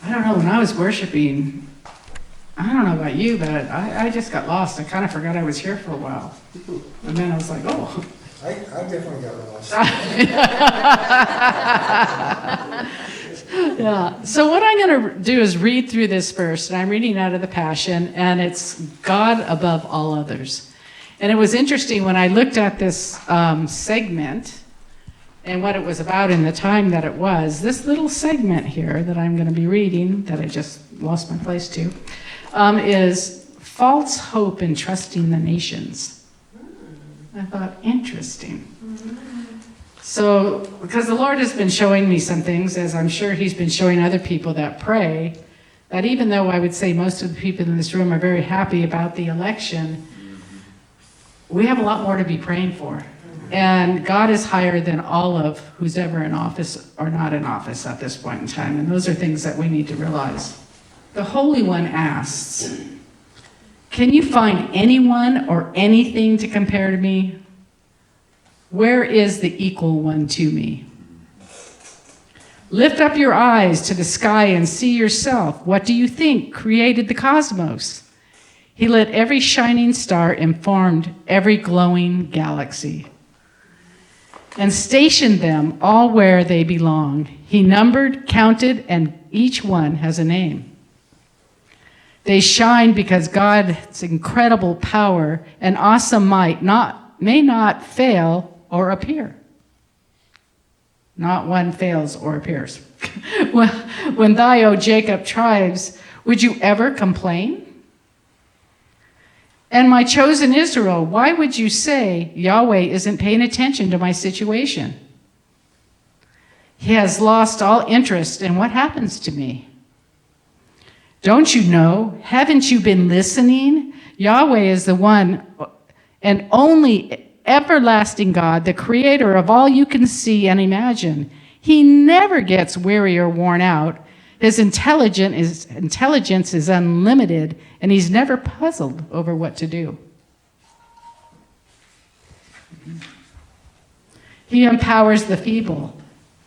I don't know, when I was worshiping, I don't know about you, but I just got lost. I kind of forgot I was here for a while. And then I was like, oh. I definitely got lost. Yeah. So what I'm going to do is read through this verse, and I'm reading out of the Passion, and it's God above all others. And it was interesting when I looked at this segment and what it was about in the time that it was. This little segment here that I'm going to be reading, that I just lost my place to, is false hope in trusting the nations. I thought, interesting. So, because the Lord has been showing me some things, as I'm sure he's been showing other people that pray, that even though I would say most of the people in this room are very happy about the election, we have a lot more to be praying for. And God is higher than all of who's ever in office or not in office at this point in time. And those are things that we need to realize. The Holy One asks, can you find anyone or anything to compare to me? Where is the equal one to me? Lift up your eyes to the sky and see yourself. What do you think created the cosmos? He lit every shining star and formed every glowing galaxy and stationed them all where they belong. He numbered, counted, and each one has a name. They shine because God's incredible power and awesome might may not fail or appear. Not one fails or appears. When thou, O Jacob, tribes, would you ever complain? And my chosen Israel, why would you say Yahweh isn't paying attention to my situation? He has lost all interest in what happens to me. Don't you know? Haven't you been listening? Yahweh is the one and only everlasting God, the creator of all you can see and imagine. He never gets weary or worn out. His intelligence is unlimited, and he's never puzzled over what to do. He empowers the feeble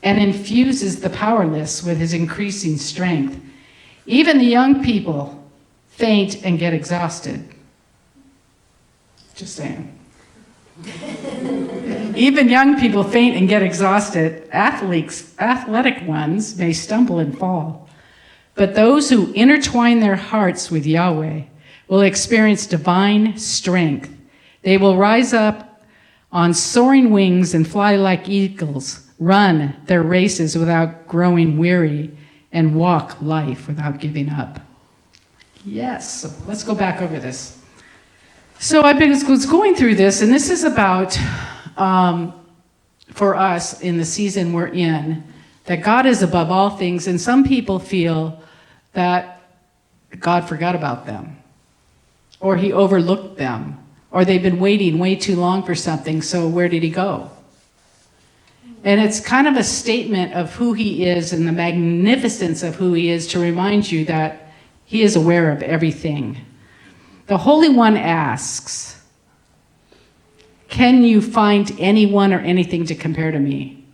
and infuses the powerless with his increasing strength. Even the young people faint and get exhausted. Just saying. Even young people faint and get exhausted. Athletic ones may stumble and fall. But those who intertwine their hearts with Yahweh will experience divine strength. They will rise up on soaring wings and fly like eagles, run their races without growing weary, and walk life without giving up. Yes, so let's go back over this. So I was going through this, and this is about, for us in the season we're in, that God is above all things, and some people feel that God forgot about them, or he overlooked them, or they've been waiting way too long for something, so where did he go? And it's kind of a statement of who he is and the magnificence of who he is to remind you that he is aware of everything. The Holy One asks, can you find anyone or anything to compare to me?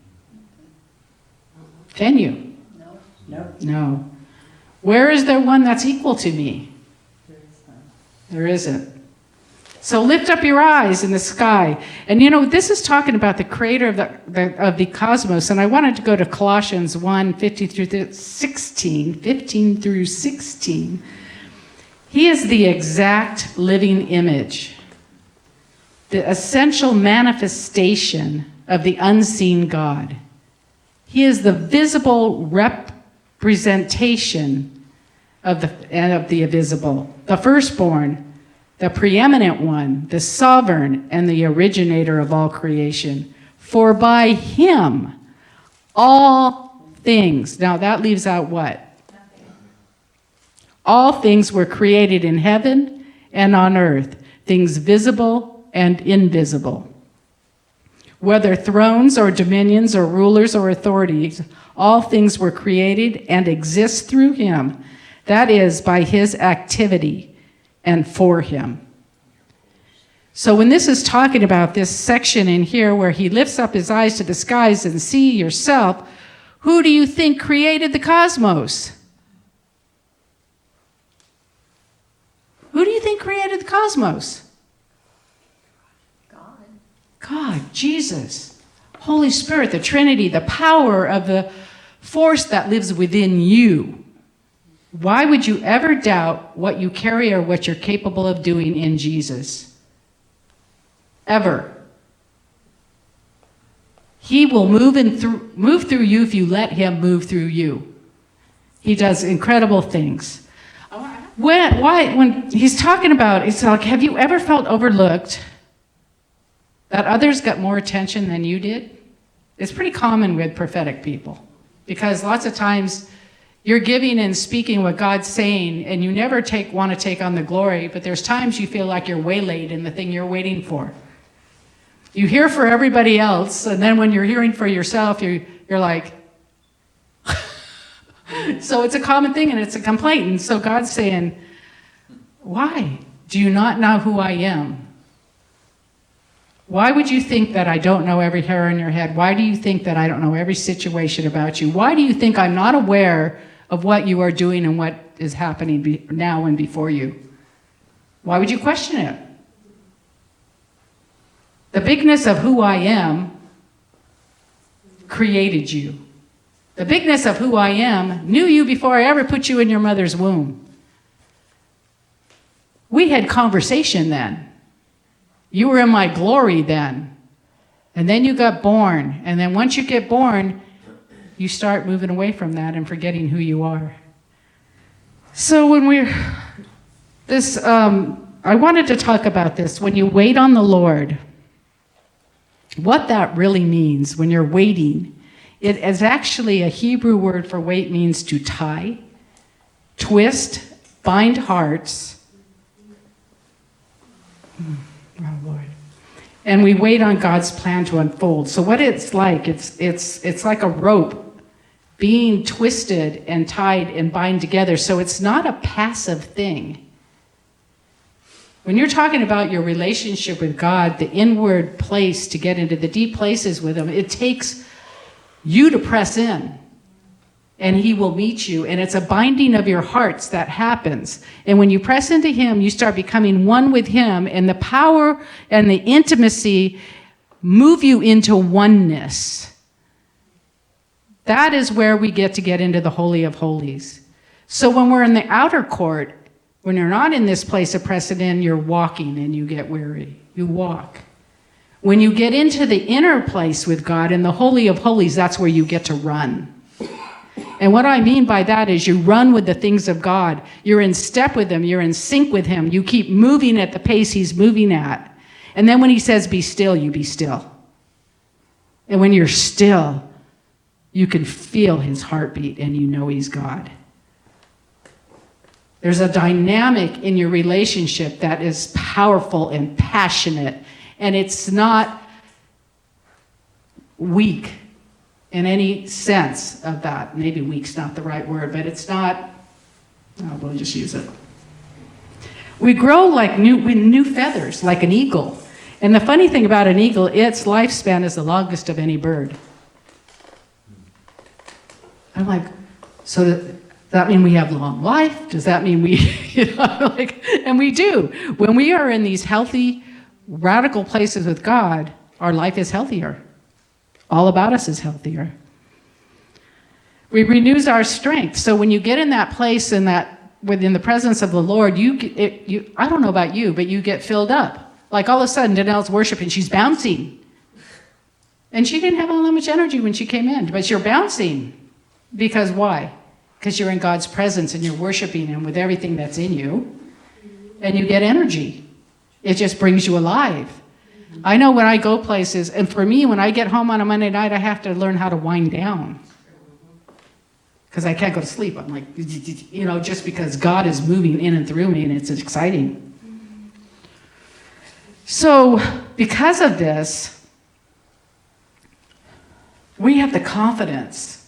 Can you? No. Where is there one that's equal to me? There isn't. So lift up your eyes in the sky. And you know, this is talking about the creator of the cosmos. And I wanted to go to Colossians 1, 15 through 16. He is the exact living image, the essential manifestation of the unseen God. He is the visible representation of the invisible, the firstborn, the preeminent one, the sovereign, and the originator of all creation. For by him all things, now that leaves out what? All things were created in heaven and on earth, things visible and invisible. Whether thrones or dominions or rulers or authorities, all things were created and exist through him. That is, by his activity and for him. So when this is talking about this section in here where he lifts up his eyes to the skies and see yourself, who do you think created the cosmos? think created the cosmos? God, Jesus, Holy Spirit, the Trinity, the power of the force that lives within you. Why would you ever doubt what you carry or what you're capable of doing in Jesus? Ever. He will move through you if you let him move through you. He does incredible things. When he's talking about, it's like, have you ever felt overlooked? That others got more attention than you did? It's pretty common with prophetic people. Because lots of times you're giving and speaking what God's saying, and you never want to take on the glory, but there's times you feel like you're waylaid in the thing you're waiting for. You hear for everybody else, and then when you're hearing for yourself, you're like... So it's a common thing, and it's a complaint. And so God's saying, why? Do you not know who I am? Why would you think that I don't know every hair on your head? Why do you think that I don't know every situation about you? Why do you think I'm not aware of what you are doing and what is happening now and before you? Why would you question it? The bigness of who I am created you. The bigness of who I am knew you before I ever put you in your mother's womb. We had conversation then. You were in my glory then. And then you got born. And then once you get born, you start moving away from that and forgetting who you are. So when I wanted to talk about this. When you wait on the Lord, what that really means when you're waiting, it is actually a Hebrew word for wait means to tie, twist, bind hearts. Oh Lord. And we wait on God's plan to unfold. So what it's like, it's like a rope being twisted and tied and bind together. So it's not a passive thing. When you're talking about your relationship with God, the inward place to get into the deep places with him, it takes you to press in. And he will meet you. And it's a binding of your hearts that happens. And when you press into him, you start becoming one with him. And the power and the intimacy move you into oneness. That is where we get into the Holy of Holies. So when we're in the outer court, when you're not in this place of pressing in, you're walking and you get weary. You walk. When you get into the inner place with God in the Holy of Holies, that's where you get to run. And what I mean by that is you run with the things of God. You're in step with him. You're in sync with him. You keep moving at the pace he's moving at. And then when he says, be still, you be still. And when you're still, you can feel his heartbeat and you know he's God. There's a dynamic in your relationship that is powerful and passionate. And it's not weak in any sense of that. Maybe weak's not the right word, but it's not, we'll just use it. We grow like with new feathers, like an eagle. And the funny thing about an eagle, its lifespan is the longest of any bird. I'm like, so does that mean we have long life? Does that mean and we do. When we are in these healthy, radical places with God, our life is healthier. All about us is healthier. We renews our strength. So when you get in that place within the presence of the Lord, I don't know about you, but you get filled up. Like all of a sudden, Danelle's worshiping, she's bouncing. And she didn't have all that much energy when she came in, but you're bouncing. Because why? Because you're in God's presence and you're worshiping him with everything that's in you. And you get energy. It just brings you alive. I know when I go places, and for me, when I get home on a Monday night, I have to learn how to wind down. Because I can't go to sleep. I'm like, just because God is moving in and through me, and it's exciting. So, because of this, we have the confidence.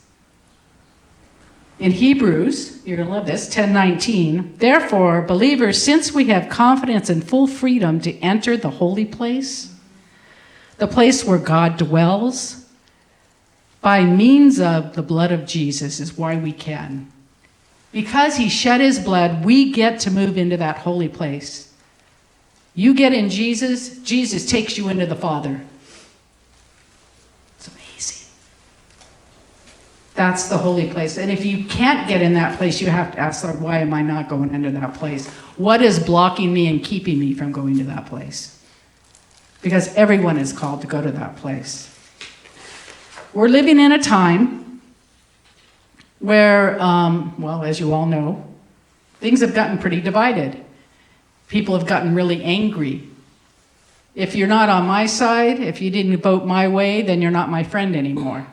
In Hebrews, you're going to love this, 10:19, therefore, believers, since we have confidence and full freedom to enter the holy place, the place where God dwells, by means of the blood of Jesus is why we can. Because he shed his blood, we get to move into that holy place. You get in Jesus, Jesus takes you into the Father. It's amazing. That's the holy place. And if you can't get in that place, you have to ask, Lord, why am I not going into that place? What is blocking me and keeping me from going to that place? Because everyone is called to go to that place. We're living in a time where, well, as you all know, things have gotten pretty divided. People have gotten really angry. If you're not on my side, if you didn't vote my way, then you're not my friend anymore.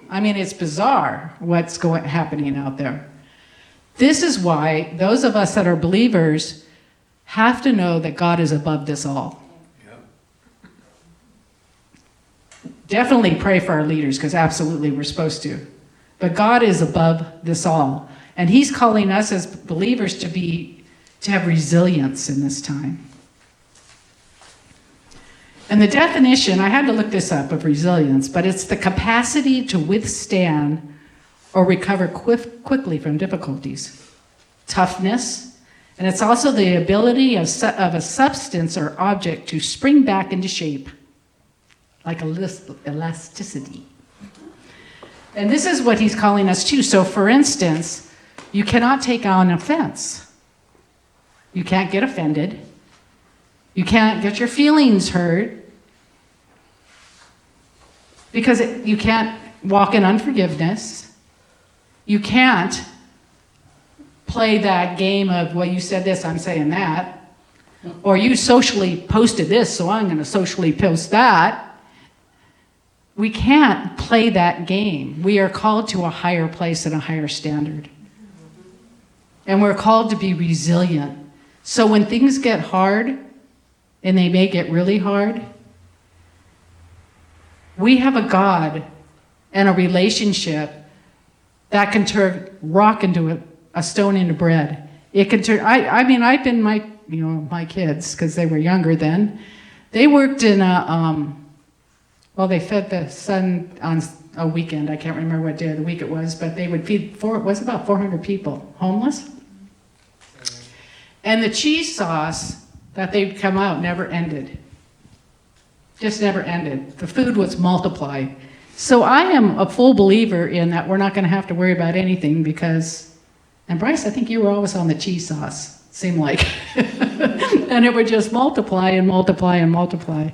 I mean, it's bizarre what's happening out there. This is why those of us that are believers have to know that God is above this all. Definitely pray for our leaders, because absolutely we're supposed to. But God is above this all. And he's calling us as believers to have resilience in this time. And the definition, I had to look this up, of resilience, but it's the capacity to withstand or recover quickly from difficulties. Toughness, and it's also the ability of a substance or object to spring back into shape, like elasticity. And this is what he's calling us to. So for instance, you cannot take on offense. You can't get offended. You can't get your feelings hurt. Because you can't walk in unforgiveness. You can't play that game of, well, you said this, I'm saying that. Or you socially posted this, so I'm going to socially post that. We can't play that game. We are called to a higher place and a higher standard. And we're called to be resilient. So when things get hard, and they may get really hard, we have a God and a relationship that can turn rock into a stone into bread. It can turn, I've been my kids, because they were younger then, they worked in they fed the son on a weekend. I can't remember what day of the week it was, but they would feed about 400 people, homeless. And the cheese sauce that they'd come out never ended. Just never ended. The food was multiplied. So I am a full believer in that we're not going to have to worry about anything because, and Bryce, I think you were always on the cheese sauce, seemed like. And it would just multiply and multiply and multiply.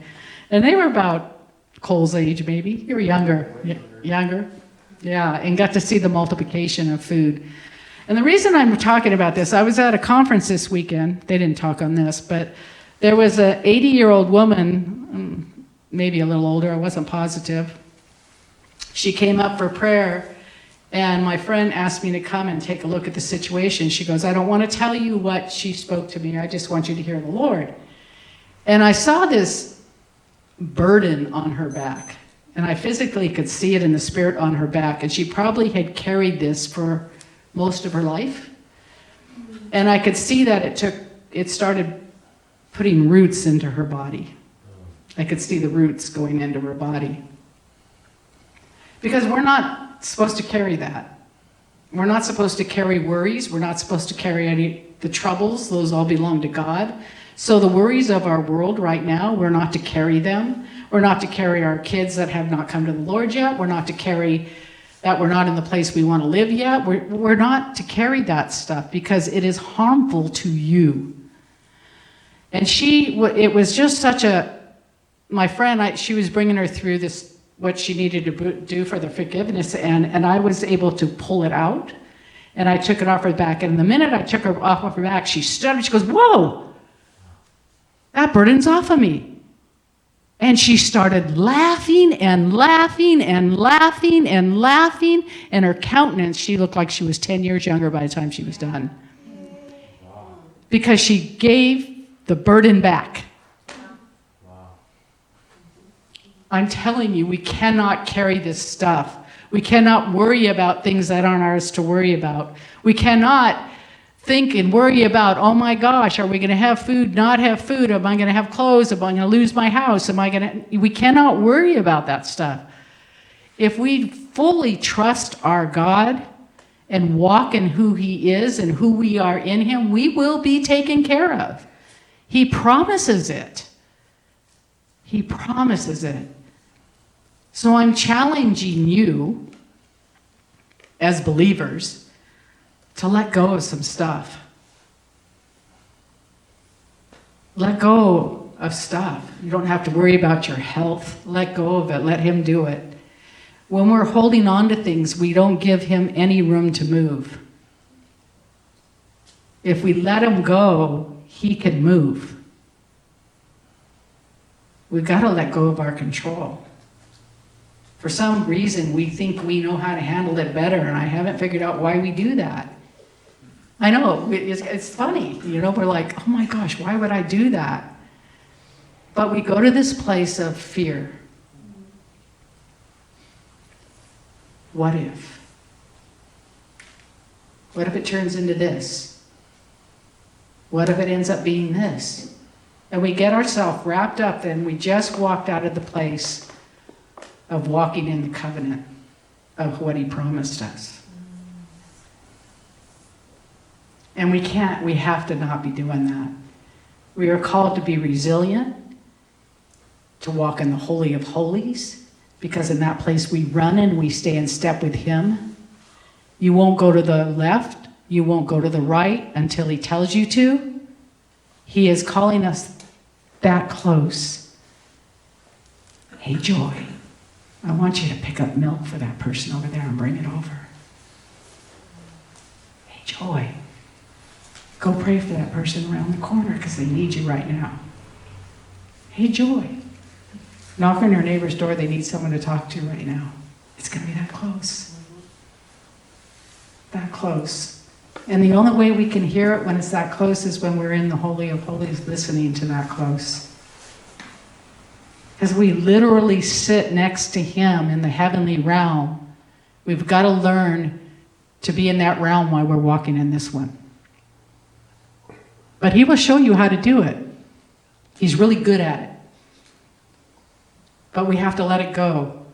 And they were about Cole's age, maybe. You were younger. Younger? Yeah, and got to see the multiplication of food. And the reason I'm talking about this, I was at a conference this weekend. They didn't talk on this, but there was an 80-year-old woman, maybe a little older, I wasn't positive. She came up for prayer, and my friend asked me to come and take a look at the situation. She goes, I don't want to tell you what she spoke to me. I just want you to hear the Lord. And I saw this burden on her back, and I physically could see it in the spirit on her back, and she probably had carried this for most of her life. And I could see that it started putting roots into her body. I could see the roots going into her body. Because we're not supposed to carry that. We're not supposed to carry worries. We're not supposed to carry the troubles. Those all belong to God. So the worries of our world right now, we're not to carry them. We're not to carry our kids that have not come to the Lord yet. We're not to carry that we're not in the place we want to live yet. We're not to carry that stuff because it is harmful to you. And it was just such my friend, she was bringing her through this, what she needed to do for the forgiveness, and I was able to pull it out, and I took it off her back. And the minute I took her off of her back, she stood, she goes, whoa, that burden's off of me. And she started laughing and laughing and laughing and laughing, and her countenance, she looked like she was 10 years younger by the time she was done. Because she gave the burden back. I'm telling you, we cannot carry this stuff. We cannot worry about things that aren't ours to worry about. We cannot think and worry about, oh my gosh, are we going to have food, not have food? Am I going to have clothes? Am I going to lose my house? We cannot worry about that stuff. If we fully trust our God and walk in who He is and who we are in Him, we will be taken care of. He promises it. He promises it. So I'm challenging you as believers to let go of some stuff. Let go of stuff. You don't have to worry about your health. Let go of it. Let him do it. When we're holding on to things, we don't give him any room to move. If we let him go, he can move. We've got to let go of our control. For some reason, we think we know how to handle it better, and I haven't figured out why we do that. I know, it's funny, we're like, oh my gosh, why would I do that? But we go to this place of fear. What if? What if it turns into this? What if it ends up being this? And we get ourselves wrapped up, and we just walked out of the place of walking in the covenant of what he promised us. And we have to not be doing that. We are called to be resilient, to walk in the Holy of Holies, because in that place we run and we stay in step with him. You won't go to the left, you won't go to the right until he tells you to. He is calling us that close. Hey, Joy, I want you to pick up milk for that person over there and bring it over. Hey, Joy, go pray for that person around the corner because they need you right now. Hey, Joy, knock on your neighbor's door. They need someone to talk to right now. It's going to be that close. That close. And the only way we can hear it when it's that close is when we're in the Holy of Holies listening to that close. As we literally sit next to him in the heavenly realm, we've got to learn to be in that realm while we're walking in this one. But he will show you how to do it. He's really good at it. But we have to let it go.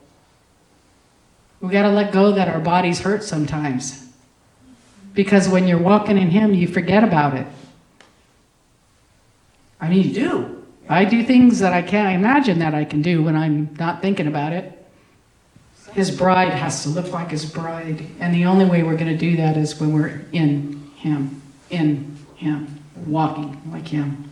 We got to let go that our bodies hurt sometimes. Because when you're walking in him, you forget about it. I mean, you do. I do things that I can't imagine that I can do when I'm not thinking about it. His bride has to look like his bride. And the only way we're going to do that is when we're in him, walking like him.